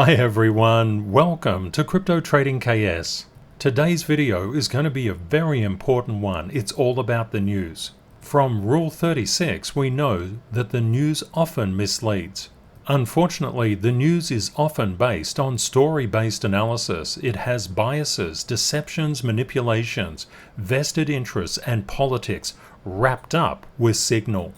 Hi everyone, welcome to CryptoTradingKS. Today's video is going to be a very important one. It's all about the news. From Rule 36, we know that the news often misleads. Unfortunately, the news is often based on story-based analysis. It has biases, deceptions, manipulations, vested interests, and politics wrapped up with signal.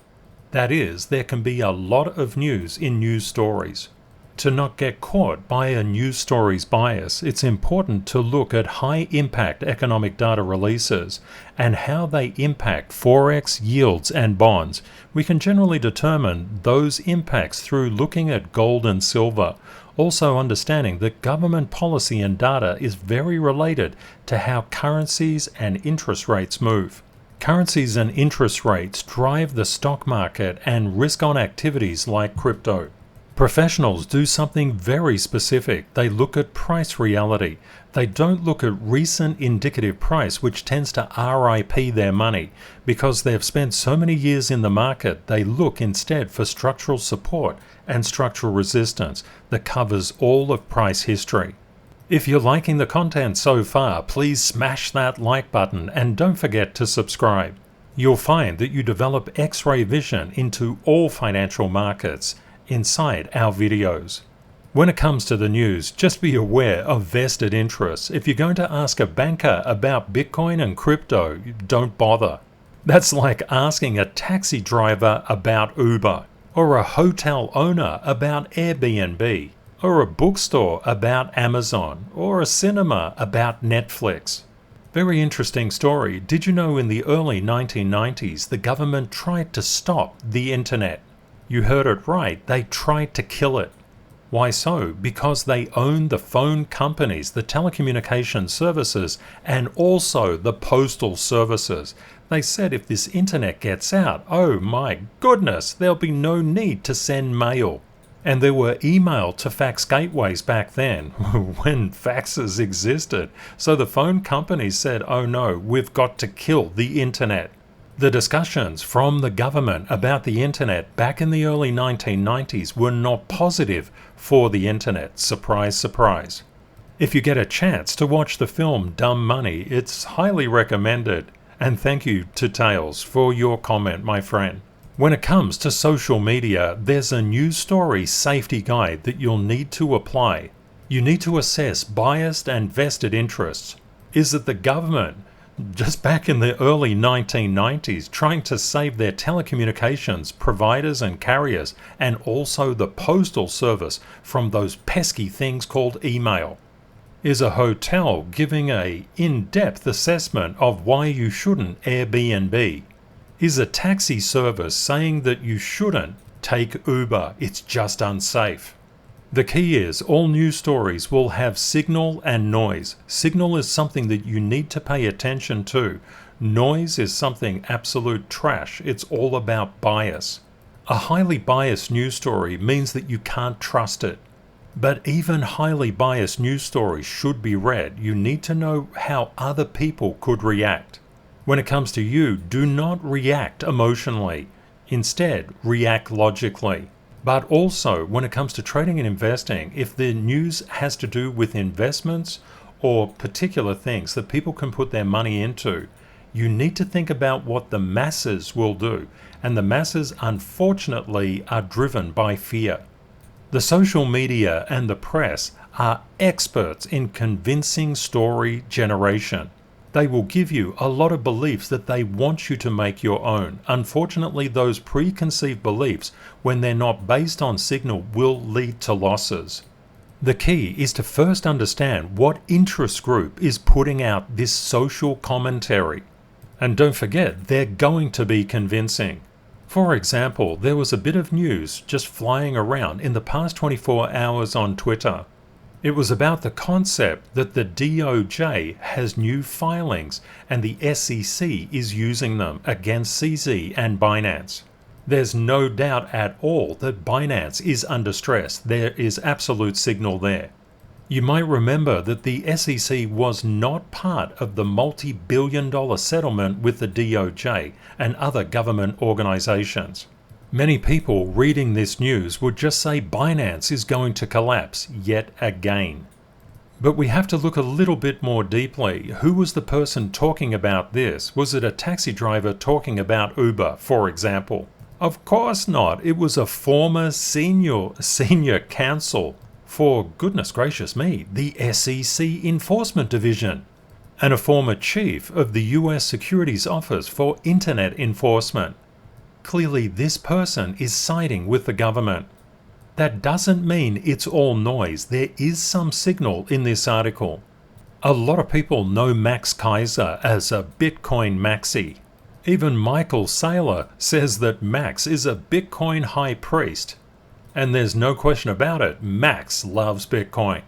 That is, there can be a lot of news in news stories. To not get caught by a news story's bias, it's important to look at high-impact economic data releases and how they impact forex, yields, and bonds. We can generally determine those impacts through looking at gold and silver, also understanding that government policy and data is very related to how currencies and interest rates move. Currencies and interest rates drive the stock market and risk-on activities like crypto. Professionals do something very specific. They look at price reality. They don't look at recent indicative price, which tends to RIP their money. Because they've spent so many years in the market, they look instead for structural support and structural resistance that covers all of price history. If you're liking the content so far, please smash that like button and don't forget to subscribe. You'll find that you develop X-ray vision into all financial markets inside our videos. When it comes to the news, just be aware of vested interests. If you're going to ask a banker about Bitcoin and crypto, don't bother. That's like asking a taxi driver about Uber, or a hotel owner about Airbnb, or a bookstore about Amazon, or a cinema about Netflix. Very interesting story. Did you know in the early 1990s the government tried to stop the internet? You heard it right, they tried to kill it. Why so? Because they owned the phone companies, the telecommunication services, and also the postal services. They said if this internet gets out, oh my goodness, there'll be no need to send mail. And there were email to fax gateways back then, when faxes existed. So the phone companies said, oh no, we've got to kill the internet. The discussions from the government about the internet back in the early 1990s were not positive for the internet. Surprise, surprise. If you get a chance to watch the film Dumb Money, it's highly recommended. And thank you to Tails for your comment, my friend. When it comes to social media, there's a news story safety guide that you'll need to apply. You need to assess biased and vested interests. Is it the government, just back in the early 1990s, trying to save their telecommunications providers and carriers, and also the postal service from those pesky things called email? Is a hotel giving a in-depth assessment of why you shouldn't Airbnb? Is a taxi service saying that you shouldn't take Uber? It's just unsafe. The key is all news stories will have signal and noise. Signal is something that you need to pay attention to. Noise is something absolute trash. It's all about bias. A highly biased news story means that you can't trust it. But even highly biased news stories should be read. You need to know how other people could react. When it comes to you, do not react emotionally. Instead, react logically. But also, when it comes to trading and investing, if the news has to do with investments or particular things that people can put their money into, you need to think about what the masses will do. And the masses, unfortunately, are driven by fear. The social media and the press are experts in convincing story generation. They will give you a lot of beliefs that they want you to make your own. Unfortunately, those preconceived beliefs, when they're not based on signal, will lead to losses. The key is to first understand what interest group is putting out this social commentary. And don't forget, they're going to be convincing. For example, there was a bit of news just flying around in the past 24 hours on Twitter. It was about the concept that the DOJ has new filings and the SEC is using them against CZ and Binance. There's no doubt at all that Binance is under stress. There is absolute signal there. You might remember that the SEC was not part of the multi-billion-dollar settlement with the DOJ and other government organizations. Many people reading this news would just say Binance is going to collapse yet again. But we have to look a little bit more deeply. Who was the person talking about this? Was it a taxi driver talking about Uber, for example? Of course not. It was a former senior counsel for, goodness gracious me, the SEC Enforcement Division, and a former chief of the US Securities Office for Internet Enforcement. Clearly, this person is siding with the government. That doesn't mean it's all noise. There is some signal in this article. A lot of people know Max Kaiser as a Bitcoin maxi. Even Michael Saylor says that Max is a Bitcoin high priest. And there's no question about it, Max loves Bitcoin.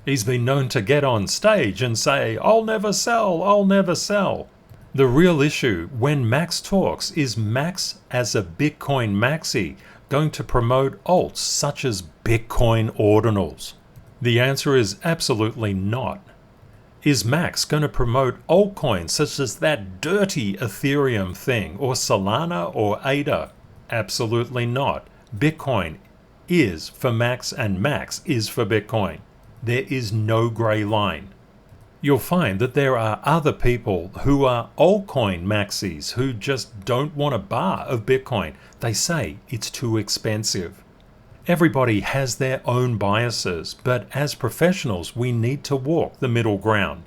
He's been known to get on stage and say, "I'll never sell, I'll never sell." The real issue when Max talks is Max as a Bitcoin maxi going to promote alts such as Bitcoin ordinals? The answer is absolutely not. Is Max going to promote altcoins such as that dirty Ethereum thing or Solana or ADA? Absolutely not. Bitcoin is for Max and Max is for Bitcoin. There is no grey line. You'll find that there are other people who are altcoin maxis who just don't want a bar of Bitcoin. They say it's too expensive. Everybody has their own biases, but as professionals we need to walk the middle ground.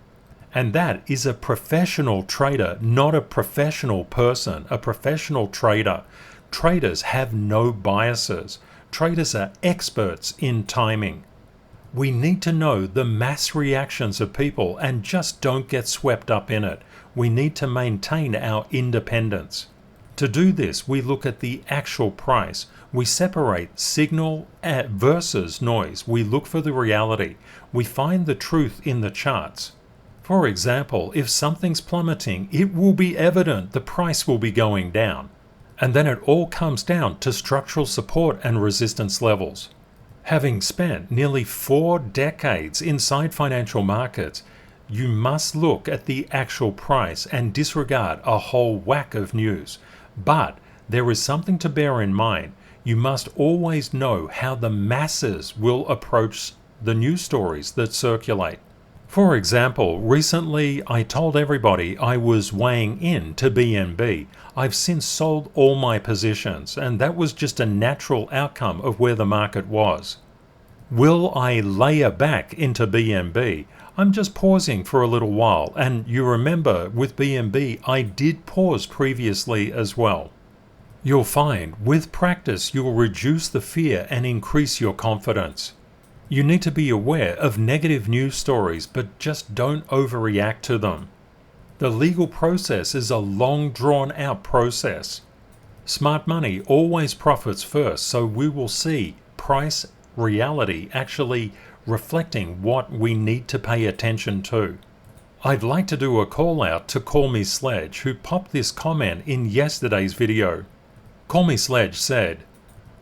And that is a professional trader, not a professional person, a professional trader. Traders have no biases. Traders are experts in timing. We need to know the mass reactions of people and just don't get swept up in it. We need to maintain our independence. To do this, we look at the actual price. We separate signal versus noise. We look for the reality. We find the truth in the charts. For example, if something's plummeting, it will be evident the price will be going down. And then it all comes down to structural support and resistance levels. Having spent nearly 4 decades inside financial markets, you must look at the actual price and disregard a whole whack of news. But there is something to bear in mind. You must always know how the masses will approach the news stories that circulate. For example, recently I told everybody I was weighing in to BNB. I've since sold all my positions, and that was just a natural outcome of where the market was. Will I layer back into BNB? I'm just pausing for a little while, and you remember with BNB I did pause previously as well. You'll find with practice you'll reduce the fear and increase your confidence. You need to be aware of negative news stories, but just don't overreact to them. The legal process is a long drawn out process. Smart money always profits first, so we will see price reality actually reflecting what we need to pay attention to. I'd like to do a call out to Call Me Sledge, who popped this comment in yesterday's video. Call Me Sledge said,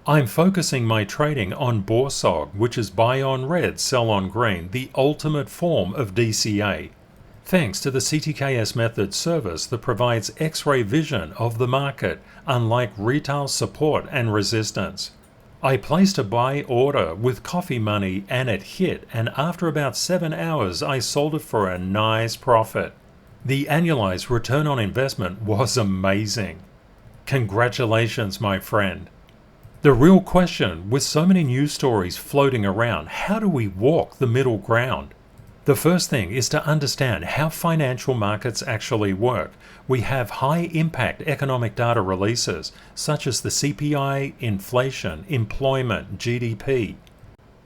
"I'm focusing my trading on Borsog, which is buy on red, sell on green, the ultimate form of DCA. Thanks to the CTKS method service that provides X-ray vision of the market, unlike retail support and resistance. I placed a buy order with coffee money and it hit, and after about 7 hours I sold it for a nice profit. The annualized return on investment was amazing. Congratulations, my friend." The real question, with so many news stories floating around, how do we walk the middle ground? The first thing is to understand how financial markets actually work. We have high impact economic data releases, such as the CPI, inflation, employment, GDP.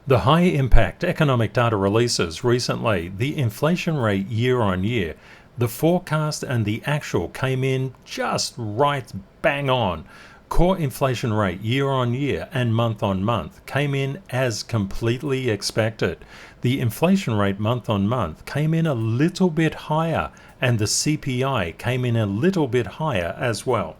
The high impact economic data releases recently, the inflation rate year on year, the forecast and the actual came in just right bang on. Core inflation rate year on year and month on month came in as completely expected. The inflation rate month on month came in a little bit higher, and the CPI came in a little bit higher as well.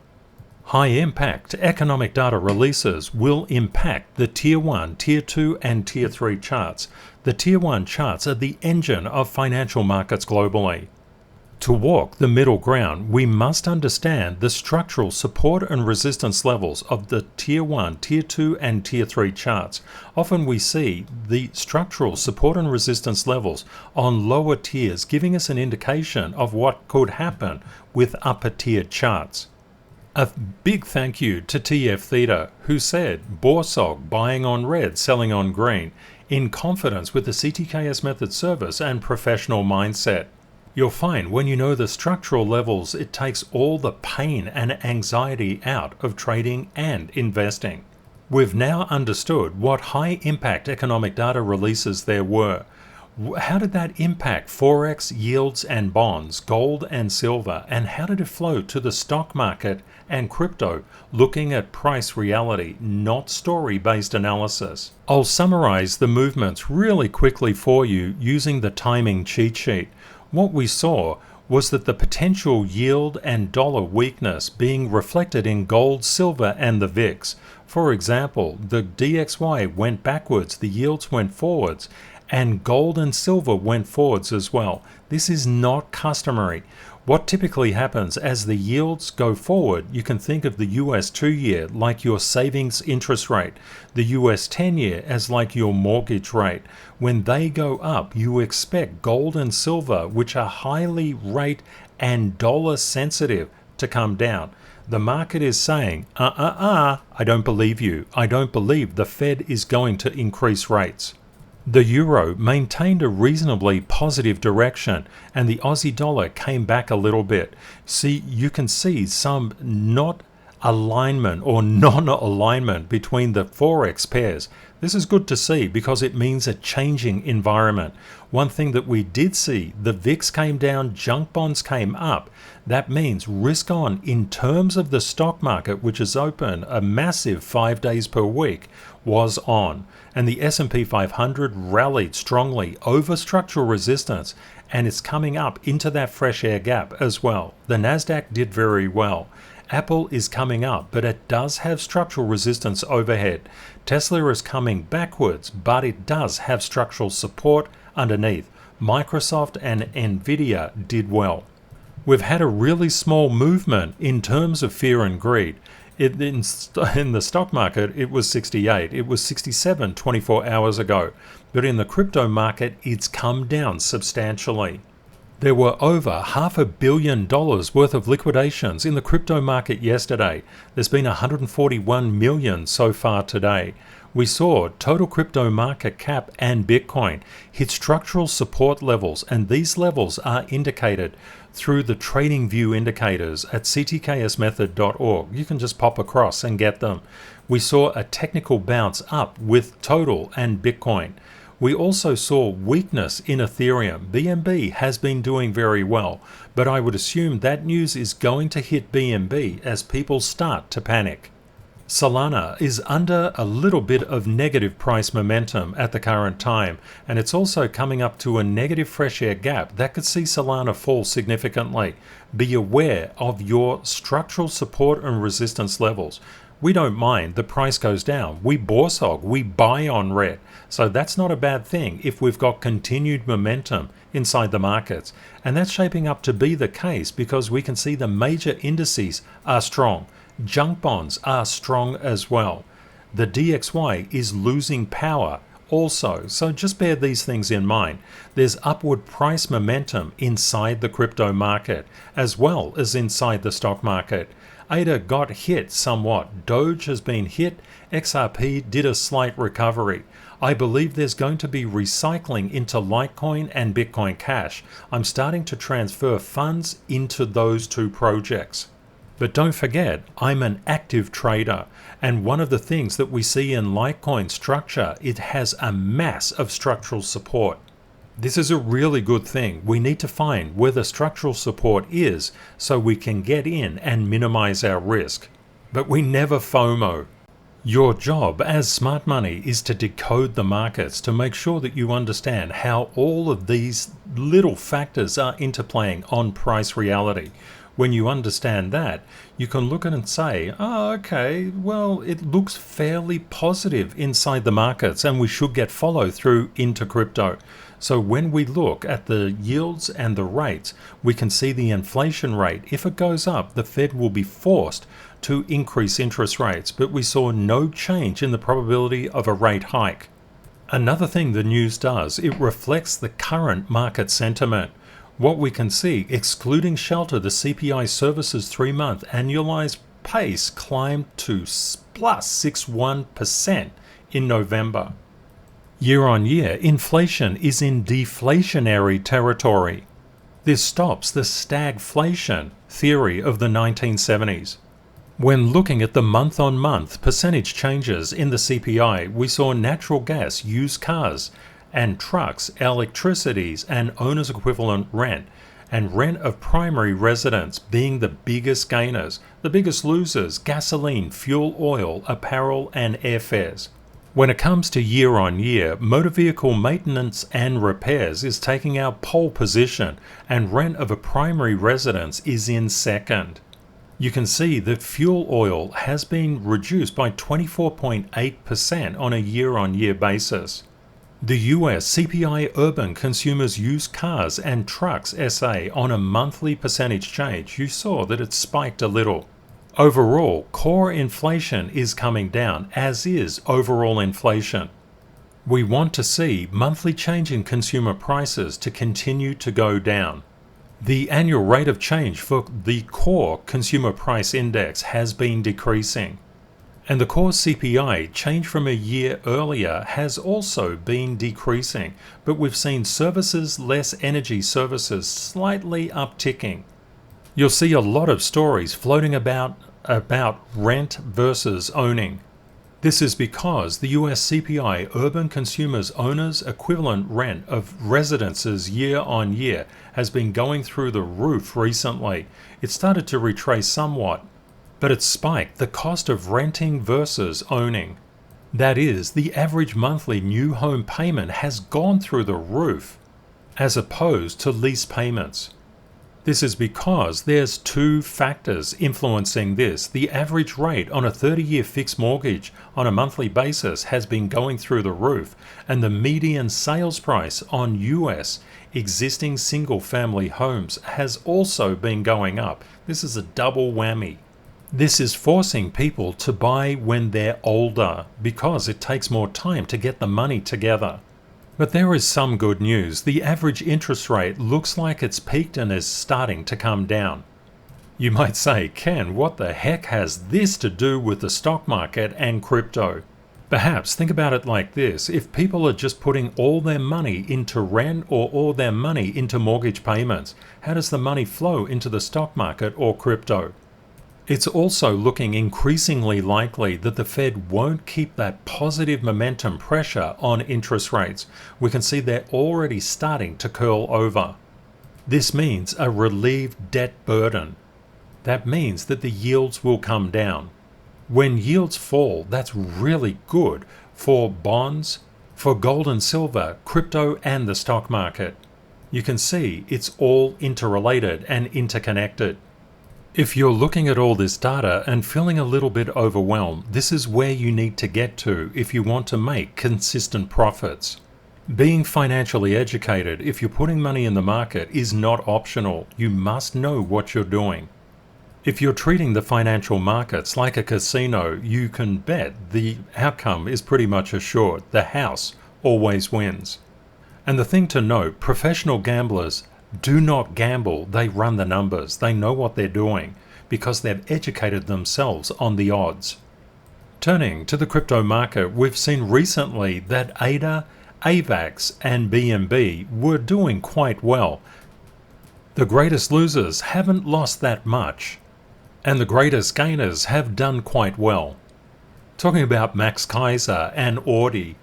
High impact economic data releases will impact the Tier 1, Tier 2 and Tier 3 charts. The Tier 1 charts are the engine of financial markets globally. To walk the middle ground, we must understand the structural support and resistance levels of the Tier 1, Tier 2 and Tier 3 charts. Often we see the structural support and resistance levels on lower tiers giving us an indication of what could happen with upper tier charts. A big thank you to TF Theta, who said, Borsog buying on red, selling on green, in confidence with the CTKS method service and professional mindset. You'll find when you know the structural levels, it takes all the pain and anxiety out of trading and investing. We've now understood what high impact economic data releases there were. How did that impact Forex, yields and bonds, gold and silver, and how did it flow to the stock market and crypto, looking at price reality, not story-based analysis? I'll summarize the movements really quickly for you using the timing cheat sheet. What we saw was that the potential yield and dollar weakness being reflected in gold, silver and the VIX. For example, the DXY went backwards, the yields went forwards, and gold and silver went forwards as well. This is not customary. What typically happens as the yields go forward, you can think of the US 2-year like your savings interest rate, the US 10-year as like your mortgage rate. When they go up, you expect gold and silver, which are highly rate and dollar sensitive, to come down. The market is saying, I don't believe you. I don't believe the Fed is going to increase rates. The euro maintained a reasonably positive direction and the Aussie dollar came back a little bit. See, you can see some not alignment or non-alignment between the Forex pairs. This is good to see because it means a changing environment. One thing that we did see, the VIX came down, junk bonds came up. That means risk on in terms of the stock market, which is open a massive 5 days per week, was on. And the S&P 500 rallied strongly over structural resistance and it's coming up into that fresh air gap as well. The Nasdaq did very well. Apple is coming up, but it does have structural resistance overhead. Tesla is coming backwards, but it does have structural support underneath. Microsoft and Nvidia did well. We've had a really small movement in terms of fear and greed. In the stock market, it was 68. It was 67 24 hours ago. But in the crypto market, it's come down substantially. There were over $500 million worth of liquidations in the crypto market yesterday. There's been 141 million so far today. We saw total crypto market cap and Bitcoin hit structural support levels, and these levels are indicated through the trading view indicators at ctksmethod.org. You can just pop across and get them. We saw a technical bounce up with total and Bitcoin. We also saw weakness in Ethereum. BNB has been doing very well, but I would assume that news is going to hit BNB as people start to panic. Solana is under a little bit of negative price momentum at the current time, and it's also coming up to a negative fresh air gap that could see Solana fall significantly. Be aware of your structural support and resistance levels. We don't mind the price goes down. We borsog, we buy on red. So that's not a bad thing if we've got continued momentum inside the markets. And that's shaping up to be the case because we can see the major indices are strong. Junk bonds are strong as well. The DXY is losing power also. So just bear these things in mind. There's upward price momentum inside the crypto market as well as inside the stock market. ADA got hit somewhat. Doge has been hit. XRP did a slight recovery. I believe there's going to be recycling into Litecoin and Bitcoin Cash. I'm starting to transfer funds into those two projects. But don't forget, I'm an active trader, and one of the things that we see in Litecoin structure, it has a mass of structural support. This is a really good thing. We need to find where the structural support is so we can get in and minimize our risk. But we never FOMO. Your job as smart money is to decode the markets to make sure that you understand how all of these little factors are interplaying on price reality. When you understand that, you can look at it and say, oh, okay, well, it looks fairly positive inside the markets and we should get follow through into crypto. So when we look at the yields and the rates, we can see the inflation rate. If it goes up, the Fed will be forced to increase interest rates, but we saw no change in the probability of a rate hike. Another thing the news does, it reflects the current market sentiment. What we can see, excluding shelter, the CPI services 3-month annualized pace climbed to plus 6.1% in November. Year on year, inflation is in deflationary territory. This stops the stagflation theory of the 1970s. When looking at the month-on-month percentage changes in the CPI, we saw natural gas, used cars, and trucks, electricities, and owner's equivalent rent, and rent of primary residence being the biggest gainers. The biggest losers, gasoline, fuel oil, apparel, and airfares. When it comes to year on year, motor vehicle maintenance and repairs is taking our pole position, and rent of a primary residence is in second. You can see that fuel oil has been reduced by 24.8% on a year-on-year basis. The US CPI Urban Consumers Used Cars and Trucks SA on a monthly percentage change, you saw that it spiked a little. Overall, core inflation is coming down, as is overall inflation. We want to see monthly change in consumer prices to continue to go down. The annual rate of change for the core consumer price index has been decreasing. And the core CPI change from a year earlier has also been decreasing, but we've seen services, less energy services, slightly upticking. You'll see a lot of stories floating about rent versus owning. This is because the US CPI Urban Consumers Owners Equivalent Rent of Residences year on year has been going through the roof recently. It started to retrace somewhat, but it spiked the cost of renting versus owning. That is, the average monthly new home payment has gone through the roof, as opposed to lease payments. This is because there's two factors influencing this. The average rate on a 30-year fixed mortgage on a monthly basis has been going through the roof, and the median sales price on US existing single-family homes has also been going up. This is a double whammy. This is forcing people to buy when they're older because it takes more time to get the money together. But there is some good news. The average interest rate looks like it's peaked and is starting to come down. You might say, Ken, what the heck has this to do with the stock market and crypto? Perhaps think about it like this. If people are just putting all their money into rent or all their money into mortgage payments, how does the money flow into the stock market or crypto? It's also looking increasingly likely that the Fed won't keep that positive momentum pressure on interest rates. We can see they're already starting to curl over. This means a relieved debt burden. That means that the yields will come down. When yields fall, that's really good for bonds, for gold and silver, crypto, and the stock market. You can see it's all interrelated and interconnected. If you're looking at all this data and feeling a little bit overwhelmed, this is where you need to get to if you want to make consistent profits. Being financially educated, if you're putting money in the market, is not optional. You must know what you're doing. If you're treating the financial markets like a casino, you can bet the outcome is pretty much assured. The house always wins. And the thing to note, professional gamblers do not gamble, they run the numbers. They know what they're doing because they've educated themselves on the odds. Turning to the crypto market, we've seen recently that ADA, AVAX, and BNB were doing quite well. The greatest losers haven't lost that much, and the greatest gainers have done quite well. Talking about Max Kaiser and Audi,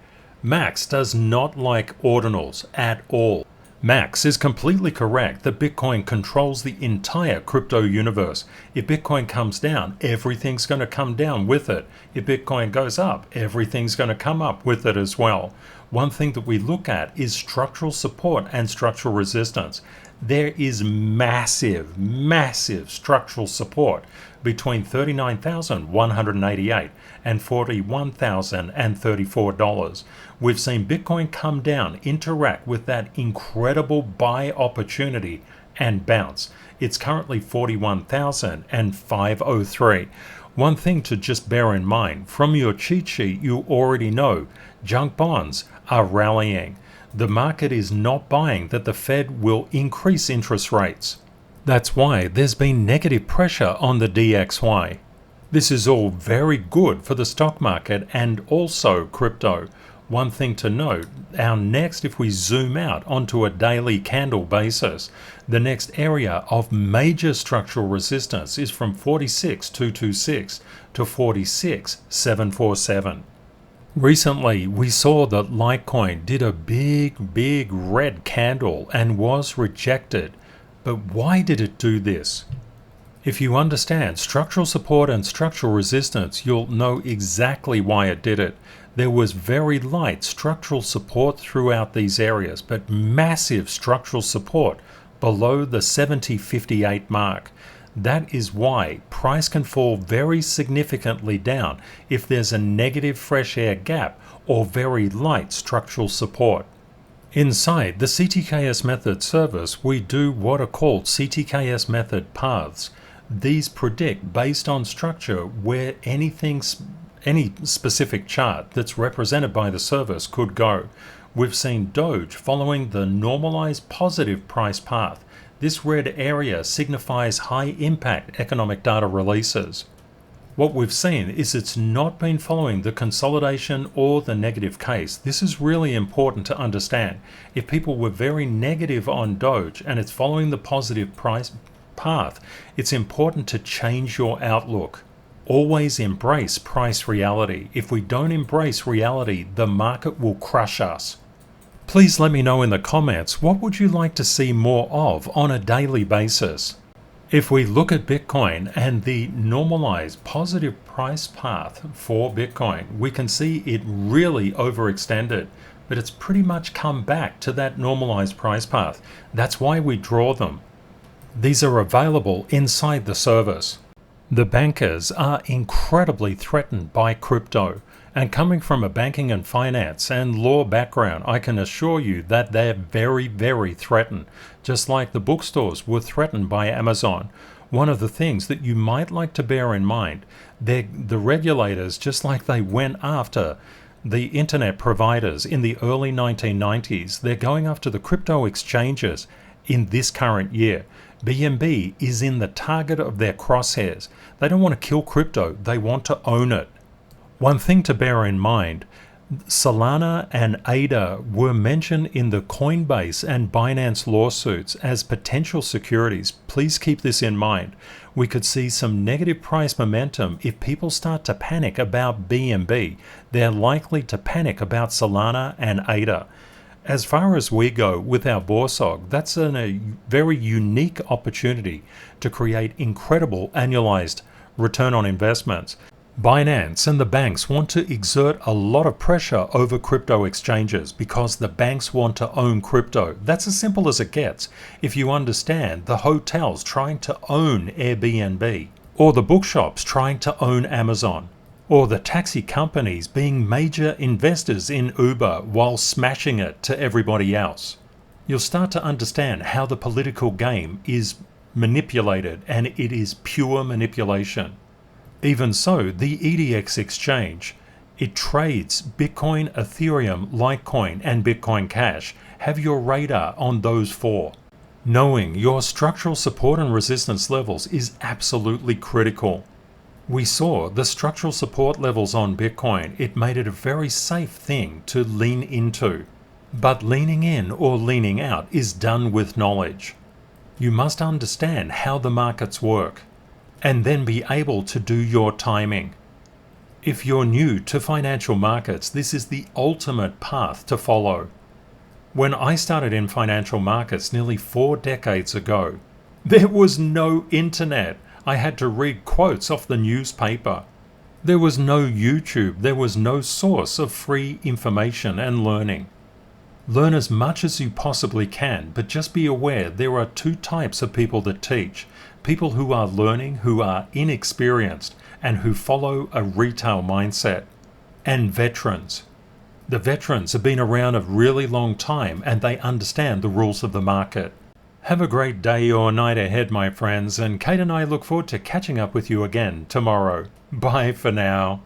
Max does not like ordinals at all. Max is completely correct that Bitcoin controls the entire crypto universe. If Bitcoin comes down, everything's going to come down with it. If Bitcoin goes up, everything's going to come up with it as well. one thing that we look at is structural support and structural resistance. There is massive structural support between $39,188 and $41,034. We've seen Bitcoin come down, interact with that incredible buy opportunity and bounce. It's currently $41,503. One thing to just bear in mind, from your cheat sheet you already know, junk bonds are rallying. The market is not buying that the Fed will increase interest rates. That's why there's been negative pressure on the DXY. This is all very good for the stock market and also crypto. One thing to note, if we zoom out onto a daily candle basis, the next area of major structural resistance is from 46,226 to 46,747. Recently, we saw that Litecoin did a big red candle and was rejected. But why did it do this? If you understand structural support and structural resistance, you'll know exactly why it did it. There was very light structural support throughout these areas, but massive structural support below the 70.58 mark. That is why price can fall very significantly down if there's a negative fresh air gap or very light structural support. Inside the CTKS method service, we do what are called CTKS method paths. These predict based on structure where any specific chart that's represented by the service could go. We've seen Doge following the normalized positive price path. This red area signifies high impact economic data releases. What we've seen is it's not been following the consolidation or the negative case. This is really important to understand. If people were very negative on Doge and it's following the positive price path, it's important to change your outlook. Always embrace price reality. If we don't embrace reality, the market will crush us. Please let me know in the comments, what would you like to see more of on a daily basis? If we look at Bitcoin and the normalized positive price path for Bitcoin, we can see it really overextended, but it's pretty much come back to that normalized price path. That's why we draw them. These are available inside the service. The bankers are incredibly threatened by crypto. And coming from a banking and finance and law background, I can assure you that they're very threatened. Just like the bookstores were threatened by Amazon. One of the things that you might like to bear in mind, the regulators, just like they went after the internet providers in the early 1990s, they're going after the crypto exchanges in this current year. BNB is in the target of their crosshairs. They don't want to kill crypto, they want to own it. One thing to bear in mind, Solana and ADA were mentioned in the Coinbase and Binance lawsuits as potential securities. Please keep this in mind. We could see some negative price momentum if people start to panic about BNB. They're likely to panic about Solana and ADA. As far as we go with our Borsog, that's a very unique opportunity to create incredible annualized return on investments. Binance and the banks want to exert a lot of pressure over crypto exchanges because the banks want to own crypto. That's as simple as it gets. If you understand the hotels trying to own Airbnb, or the bookshops trying to own Amazon, or the taxi companies being major investors in Uber while smashing it to everybody else, you'll start to understand how the political game is manipulated, and it is pure manipulation. Even so, the EDX exchange, it trades Bitcoin, Ethereum, Litecoin, and Bitcoin Cash. Have your radar on those four. Knowing your structural support and resistance levels is absolutely critical. We saw the structural support levels on Bitcoin. It made it a very safe thing to lean into. But leaning in or leaning out is done with knowledge. You must understand how the markets work, and then be able to do your timing. If you're new to financial markets, this is the ultimate path to follow. When I started in financial markets nearly 4 decades ago, there was no internet. I had to read quotes off the newspaper. There was no YouTube, there was no source of free information and learning. Learn as much as you possibly can, but just be aware there are two types of people that teach. People who are learning, who are inexperienced, and who follow a retail mindset. And veterans. The veterans have been around a really long time and they understand the rules of the market. Have a great day or night ahead, my friends, and Kate and I look forward to catching up with you again tomorrow. Bye for now.